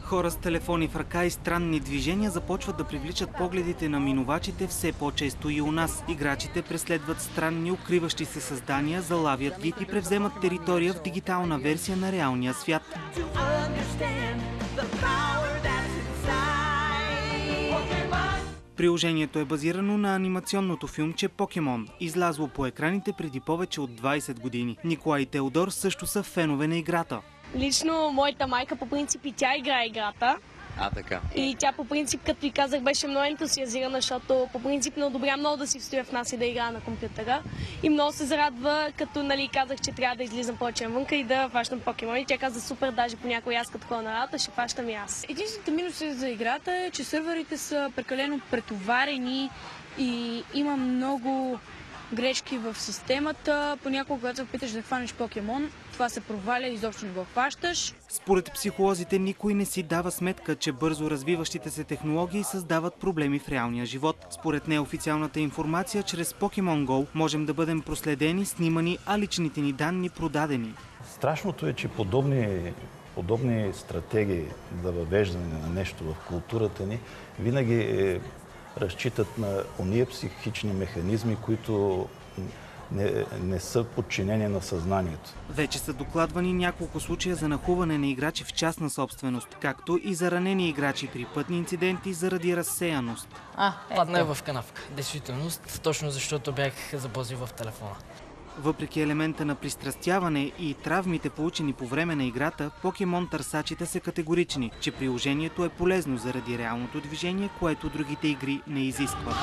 Хора с телефони в ръка и странни движения започват да привличат погледите на минувачите все по-често и у нас. Играчите преследват странни, укриващи се създания, залавят ги и превземат територия в дигитална версия на реалния свят. Приложението е базирано на анимационното филмче Покемон, излязло по екраните преди повече от 20 години. Николай и Теодор също са фенове на играта. Лично моята майка по принцип и тя играе играта. Така. И тя по принцип, като ви казах, беше много ентусиазирана, защото по принцип не одобря много да си стоя в нас и да играя на компютъра. И много се зарадва, като казах, че трябва да излизам повече навънка и да фащам покемони. Тя каза супер, даже понякога аз като ходя на работа ще фащам и аз. Единствените минуси за играта е, че сървърите са прекалено претоварени и има много грешки в системата. Понякога, когато се опиташ да хванеш покемон, това се проваля и изобщо не го хващаш. Според психолозите никой не си дава сметка, че бързо развиващите се технологии създават проблеми в реалния живот. Според неофициалната информация, чрез Pokemon Go можем да бъдем проследени, снимани, а личните ни данни продадени. Страшното е, че подобни стратегии за въвеждане на нещо в културата ни винаги разчитат на ония психични механизми, които не са подчинени на съзнанието. Вече са докладвани няколко случая за нахлуване на играчи в частна собственост, както и за ранени играчи при пътни инциденти заради разсеяност. Паднах в канавка. Действителност, точно защото бях запазил в телефона. Въпреки елемента на пристрастяване и травмите, получени по време на играта, покемон търсачите са категорични, че приложението е полезно заради реалното движение, което другите игри не изискват.